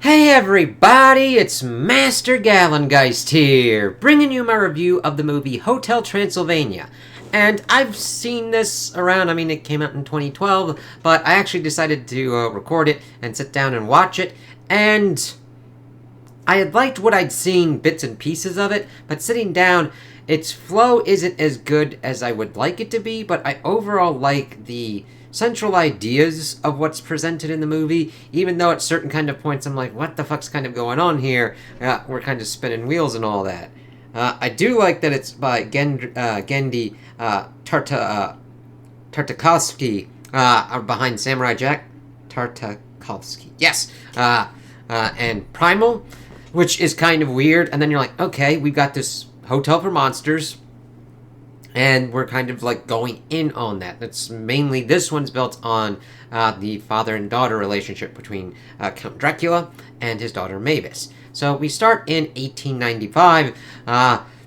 Hey everybody, it's Master Gallengeist here, bringing you my review of the movie Hotel Transylvania. And I've seen this around, it came out in 2012, but I actually decided to record it and sit down and watch it, and I had liked what I'd seen, bits and pieces of it, but sitting down, its flow isn't as good as I would like it to be, but I overall like the central ideas of what's presented in the movie, even though at certain kind of points I'm like, what the fuck's kind of going on here? We're kind of spinning wheels and all that. I do like that it's by Genndy Tartakovsky, behind Samurai Jack. Tartakovsky. Yes! And Primal, which is kind of weird, and then you're like, okay, we've got this hotel for monsters, and we're kind of like going in on that. That's mainly, this one's built on the father and daughter relationship between Count Dracula and his daughter Mavis. So we start in 1895,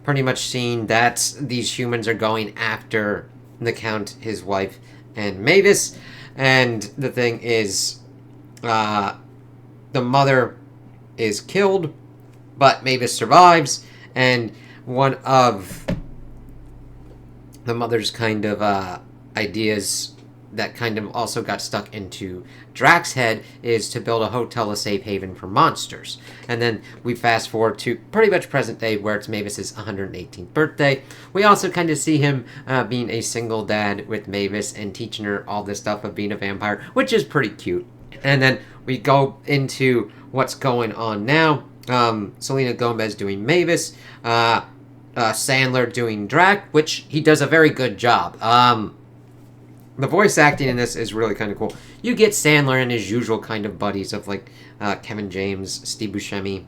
pretty much seeing that these humans are going after the Count, his wife, and Mavis. And the thing is, the mother is killed, but Mavis survives, and one of the mother's kind of ideas that kind of also got stuck into Drax's head is to build a hotel, a safe haven for monsters. And then we fast forward to pretty much present day, where it's Mavis's 118th birthday. We also kind of see him being a single dad with Mavis and teaching her all this stuff of being a vampire, which is pretty cute. And then we go into what's going on now. Selena Gomez doing Mavis, Sandler doing Drac, which he does a very good job. The voice acting in this is really kind of cool. You get Sandler and his usual kind of buddies of like Kevin James, Steve Buscemi,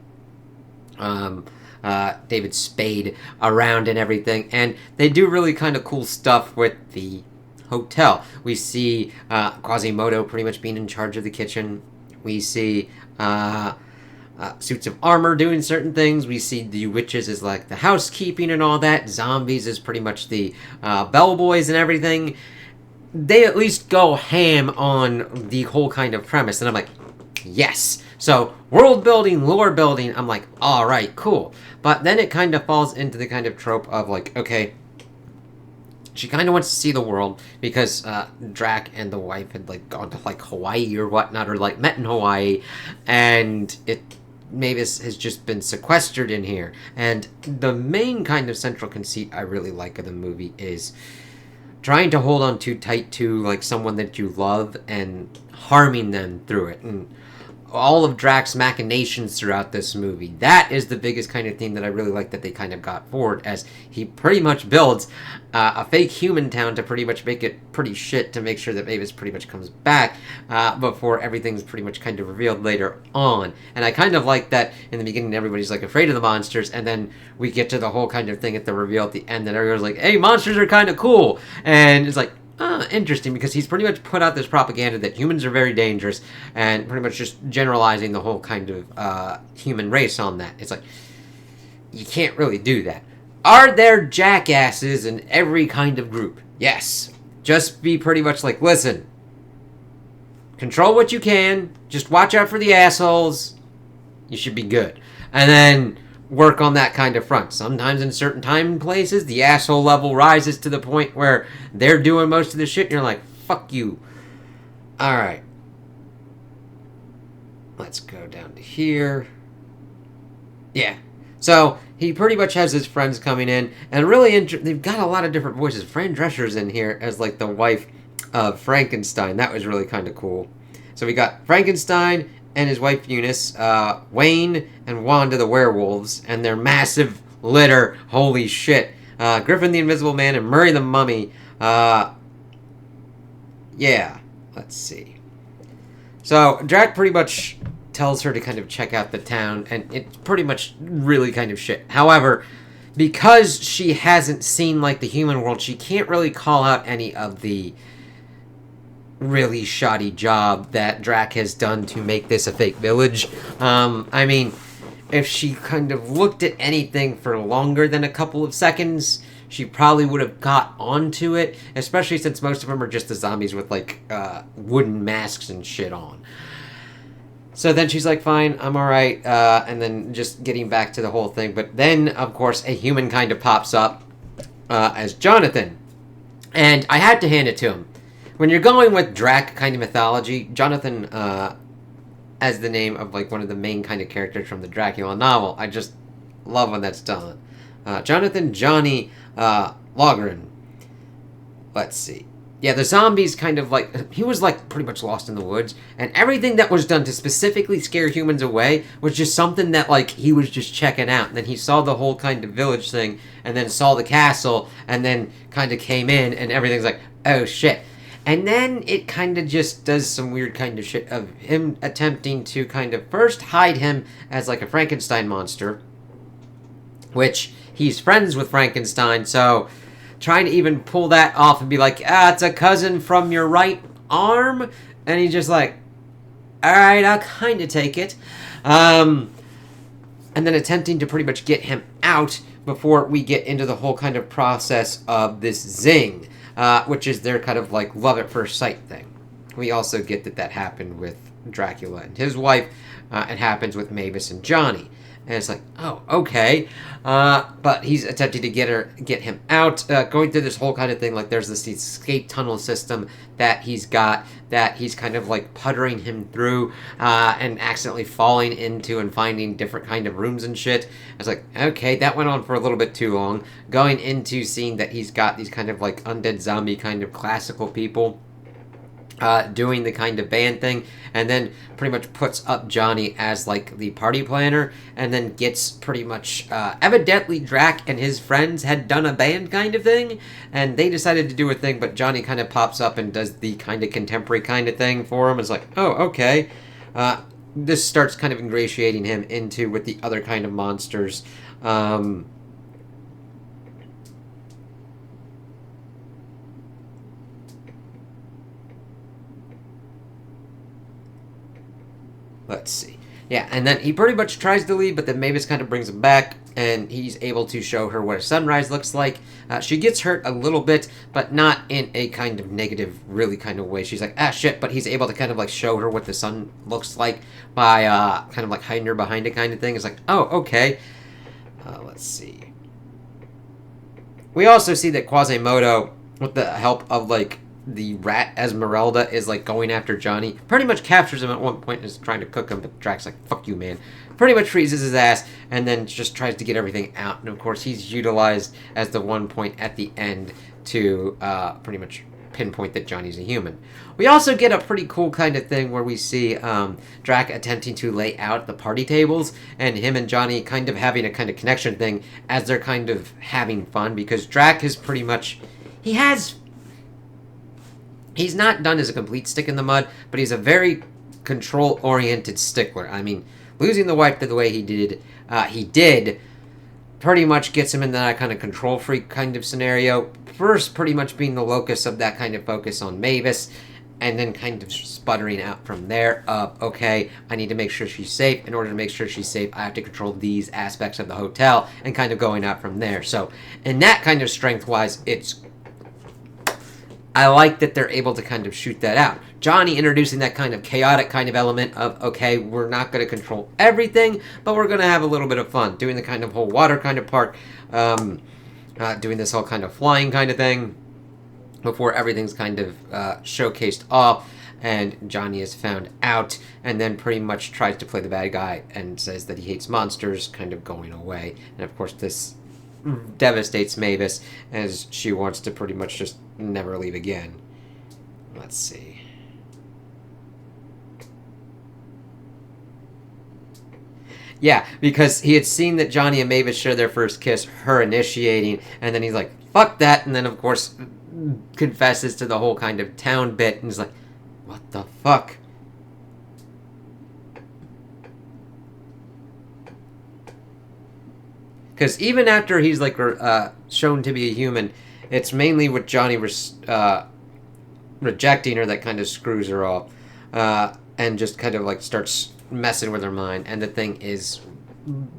David Spade around and everything, and they do really kind of cool stuff with the hotel. We see Quasimodo pretty much being in charge of the kitchen. We see Suits of Armor doing certain things. We see the witches as like the housekeeping and all that. Zombies is pretty much the bellboys and everything. They at least go ham on the whole kind of premise, and I'm like, yes. So world building, lore building, I'm like, all right, cool. But then it kind of falls into the kind of trope of like, okay, she kind of wants to see the world because Drac and the wife had like gone to like Hawaii or whatnot, or like met in Hawaii, and Mavis has just been sequestered in here. And the main kind of central conceit I really like of the movie is trying to hold on too tight to like someone that you love and harming them through it. And all of Drac's machinations throughout this movie, that is the biggest kind of theme that I really like that they kind of got forward, as he pretty much builds a fake human town to pretty much make it pretty shit, to make sure that Mavis pretty much comes back before everything's pretty much kind of revealed later on. And I kind of like that in the beginning everybody's like afraid of the monsters, and then we get to the whole kind of thing at the reveal at the end that everyone's like, hey, monsters are kind of cool. And it's like, interesting, because he's pretty much put out this propaganda that humans are very dangerous, and pretty much just generalizing the whole kind of human race on that. It's like, you can't really do that. Are there jackasses in every kind of group? Yes. Just be pretty much like, listen, control what you can, just watch out for the assholes, you should be good. And then work on that kind of front. Sometimes in certain time and places, the asshole level rises to the point where they're doing most of the shit, and you're like, fuck you. Alright. Let's go down to here. Yeah. So, he pretty much has his friends coming in, and really, they've got a lot of different voices. Fran Drescher's in here as, like, the wife of Frankenstein. That was really kind of cool. So, we got Frankenstein and his wife Eunice, Wayne and Wanda the werewolves, and their massive litter. Holy shit. Griffin the Invisible Man and Murray the Mummy. Yeah, let's see. So, Drac pretty much tells her to kind of check out the town, and it's pretty much really kind of shit. However, because she hasn't seen, like, the human world, she can't really call out any of the really shoddy job that Drac has done to make this a fake village. If she kind of looked at anything for longer than a couple of seconds, she probably would have got onto it, especially since most of them are just the zombies with, like, wooden masks and shit on. So then she's like, fine, I'm alright, and then just getting back to the whole thing. But then, of course, a human kind of pops up as Jonathan. And I had to hand it to him. When you're going with Drac kind of mythology, Jonathan, as the name of like one of the main kind of characters from the Dracula novel, I just love when that's done. Jonathan Johnny Logren. Let's see. Yeah, the zombies kind of like... He was like pretty much lost in the woods. And everything that was done to specifically scare humans away was just something that like he was just checking out. And then he saw the whole kind of village thing. And then saw the castle. And then kind of came in. And everything's like, oh shit. And then it kind of just does some weird kind of shit of him attempting to kind of first hide him as like a Frankenstein monster. Which he's friends with Frankenstein, so... trying to even pull that off and be like, it's a cousin from your right arm. And he's just like, alright, I'll kind of take it. And then attempting to pretty much get him out before we get into the whole kind of process of this zing, which is their kind of like love at first sight thing. We also get that happened with Dracula and his wife. It happens with Mavis and Johnny. And it's like, oh, okay. But he's attempting to get him out, going through this whole kind of thing. Like, there's this escape tunnel system that he's got that he's kind of like puttering him through and accidentally falling into and finding different kind of rooms and shit. I was like, okay, that went on for a little bit too long. Going into seeing that he's got these kind of like undead zombie kind of classical people. Doing the kind of band thing, and then pretty much puts up Johnny as like the party planner, and then gets pretty much evidently Drac and his friends had done a band kind of thing, and they decided to do a thing, but Johnny kind of pops up and does the kind of contemporary kind of thing for him. It's like, oh, okay. This starts kind of ingratiating him into with the other kind of monsters. Let's see. Yeah, and then he pretty much tries to leave, but then Mavis kind of brings him back, and he's able to show her what a sunrise looks like. She gets hurt a little bit, but not in a kind of negative, really kind of way. She's like, shit, but he's able to kind of like show her what the sun looks like by kind of like hiding her behind it kind of thing. It's like, oh, okay. Let's see. We also see that Quasimodo, with the help of like the rat Esmeralda, is like going after Johnny, pretty much captures him at one point and is trying to cook him, but Drac's like, fuck you, man. Pretty much freezes his ass and then just tries to get everything out. And of course he's utilized as the one point at the end to pretty much pinpoint that Johnny's a human. We also get a pretty cool kind of thing where we see Drac attempting to lay out the party tables, and him and Johnny kind of having a kind of connection thing as they're kind of having fun, because Drac is pretty much, he's not done as a complete stick in the mud, but he's a very control-oriented stickler. I mean, losing the wife the way he did pretty much gets him into that kind of control freak kind of scenario. First, pretty much being the locus of that kind of focus on Mavis, and then kind of sputtering out from there of, okay, I need to make sure she's safe. In order to make sure she's safe, I have to control these aspects of the hotel, and kind of going out from there. So, in that kind of strength-wise, I like that they're able to kind of shoot that out. Johnny introducing that kind of chaotic kind of element of, okay, we're not going to control everything, but we're going to have a little bit of fun. Doing the kind of whole water kind of part, doing this whole kind of flying kind of thing, before everything's kind of showcased off, and Johnny is found out, and then pretty much tries to play the bad guy, and says that he hates monsters, kind of going away. And of course this devastates Mavis, as she wants to pretty much just never leave again. Let's see. Yeah, because he had seen that Johnny and Mavis share their first kiss, her initiating, and then he's like, fuck that, and then of course confesses to the whole kind of town bit, and he's like, what the fuck? Because even after he's like shown to be a human, it's mainly with Johnny rejecting her that kind of screws her off, and just kind of like starts messing with her mind. And the thing is,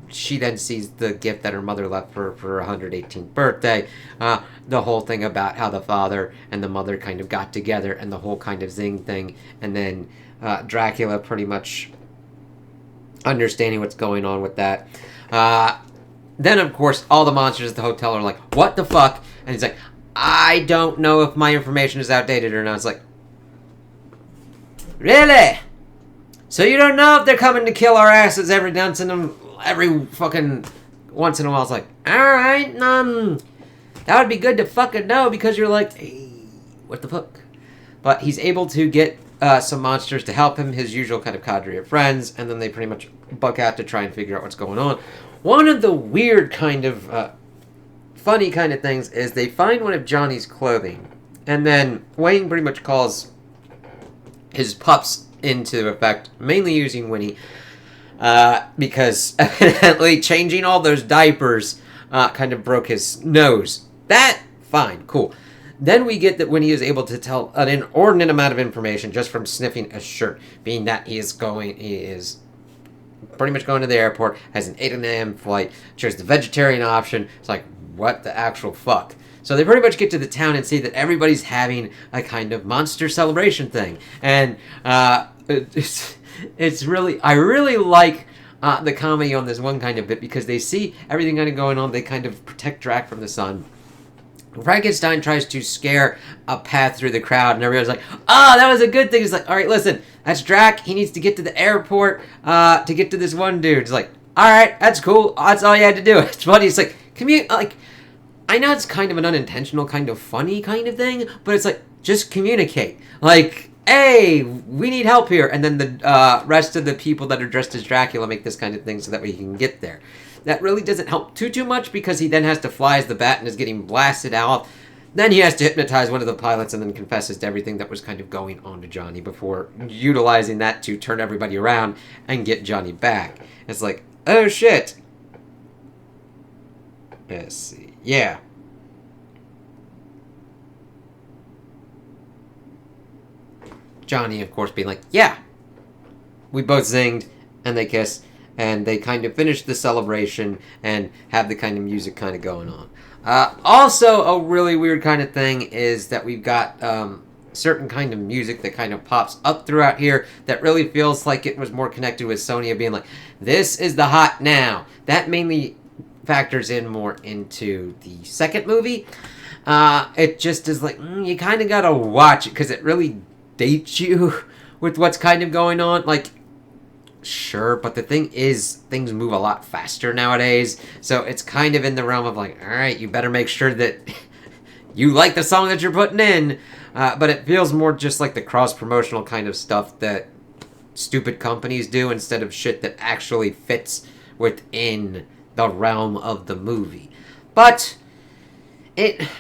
she then sees the gift that her mother left for her 118th birthday. The whole thing about how the father and the mother kind of got together, and the whole kind of zing thing. And then Dracula pretty much understanding what's going on with that. Then, of course, all the monsters at the hotel are like, what the fuck? And he's like, I don't know if my information is outdated or not. It's like, really? So you don't know if they're coming to kill our asses every fucking once in a while? It's like, alright, that would be good to fucking know, because you're like, hey, what the fuck? But he's able to get some monsters to help him, his usual kind of cadre of friends, and then they pretty much buck out to try and figure out what's going on. One of the weird kind of funny kind of things is they find one of Johnny's clothing, and then Wayne pretty much calls his pups into effect, mainly using Winnie, because evidently changing all those diapers kind of broke his nose. That, fine, cool. Then we get that Winnie is able to tell an inordinate amount of information just from sniffing a shirt, being that he is pretty much going to the airport, has an 8 a.m. flight, chose the vegetarian option. It's like, what the actual fuck? So they pretty much get to the town and see that everybody's having a kind of monster celebration thing. And it's really, I really like the comedy on this one kind of bit, because they see everything kind of going on. They kind of protect Drac from the sun. Frankenstein tries to scare a path through the crowd, and everybody's like, oh, that was a good thing. He's like, all right, listen, that's Drac. He needs to get to the airport to get to this one dude. It's like, all right, that's cool. That's all you had to do. It's funny. It's like, I know it's kind of an unintentional, kind of funny kind of thing, but it's like, just communicate. Like, hey, we need help here. And then the rest of the people that are dressed as Dracula make this kind of thing so that we can get there. That really doesn't help too much, because he then has to fly as the Bat and is getting blasted out. Then he has to hypnotize one of the pilots and then confesses to everything that was kind of going on to Johnny before utilizing that to turn everybody around and get Johnny back. It's like, oh shit. Let's see. Yeah. Johnny, of course, being like, yeah. We both zinged, and they kiss. And they kind of finish the celebration and have the kind of music kind of going on. Also, a really weird kind of thing is that we've got certain kind of music that kind of pops up throughout here that really feels like it was more connected with Sony being like, this is the hot now. That mainly factors in more into the second movie. It just is like, you kind of gotta watch it, because it really dates you with what's kind of going on. Like, sure, but the thing is, things move a lot faster nowadays, so it's kind of in the realm of like, alright, you better make sure that you like the song that you're putting in, but it feels more just like the cross-promotional kind of stuff that stupid companies do, instead of shit that actually fits within the realm of the movie. But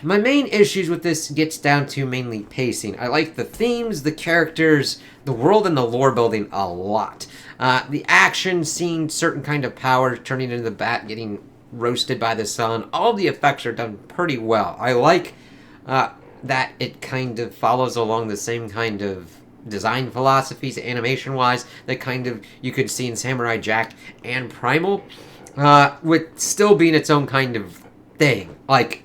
my main issues with this gets down to mainly pacing. I like the themes, the characters, the world, and the lore building a lot. The action, seeing certain kind of power, turning into the Bat, getting roasted by the sun, all the effects are done pretty well. I like that it kind of follows along the same kind of design philosophies, animation-wise, that kind of you could see in Samurai Jack and Primal, with still being its own kind of thing. Like,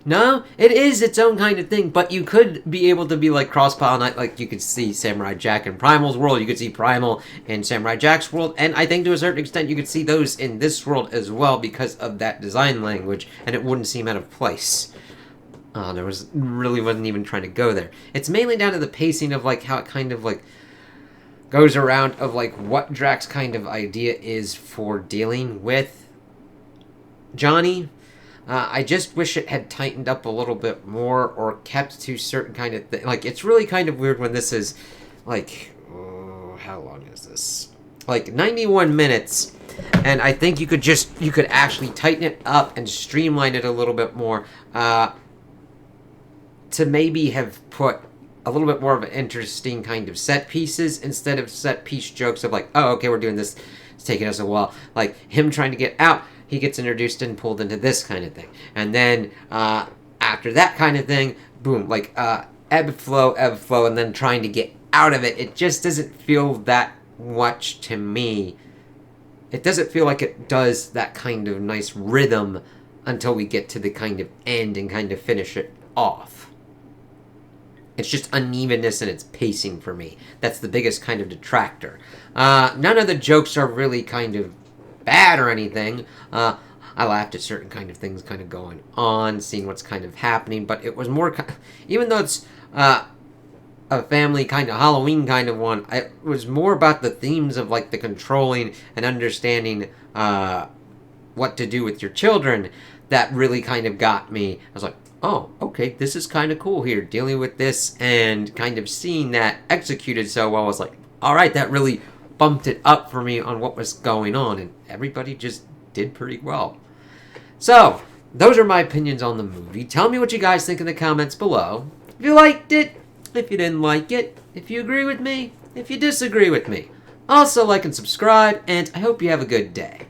no, it is its own kind of thing, but you could be able to be like cross-pollinate, like you could see Samurai Jack in Primal's world, you could see Primal in Samurai Jack's world, and I think to a certain extent you could see those in this world as well because of that design language, and it wouldn't seem out of place. Wasn't even trying to go there. It's mainly down to the pacing of like how it kind of like goes around of like what Drac's kind of idea is for dealing with Johnny. I just wish it had tightened up a little bit more or kept to certain kind of thing. Like, it's really kind of weird when this is, like, how long is this? Like, 91 minutes, and I think you could actually tighten it up and streamline it a little bit more, to maybe have put a little bit more of an interesting kind of set pieces instead of set piece jokes of like, oh, okay, we're doing this, it's taking us a while. Like, him trying to get out, he gets introduced and pulled into this kind of thing. And then, after that kind of thing, boom, like, ebb, flow, and then trying to get out of it. It just doesn't feel that much to me. It doesn't feel like it does that kind of nice rhythm until we get to the kind of end and kind of finish it off. It's just unevenness in its pacing for me. That's the biggest kind of detractor. None of the jokes are really kind of bad or anything. I laughed at certain kind of things kind of going on, seeing what's kind of happening, but it was more, even though it's a family kind of Halloween kind of one, it was more about the themes of like the controlling and understanding what to do with your children that really kind of got me. I was like, oh, okay, this is kind of cool here, dealing with this and kind of seeing that executed so well. I was like, all right, that really bumped it up for me on what was going on, and everybody just did pretty well. So, those are my opinions on the movie. Tell me what you guys think in the comments below. If you liked it, if you didn't like it, if you agree with me, if you disagree with me. Also, like and subscribe, and I hope you have a good day.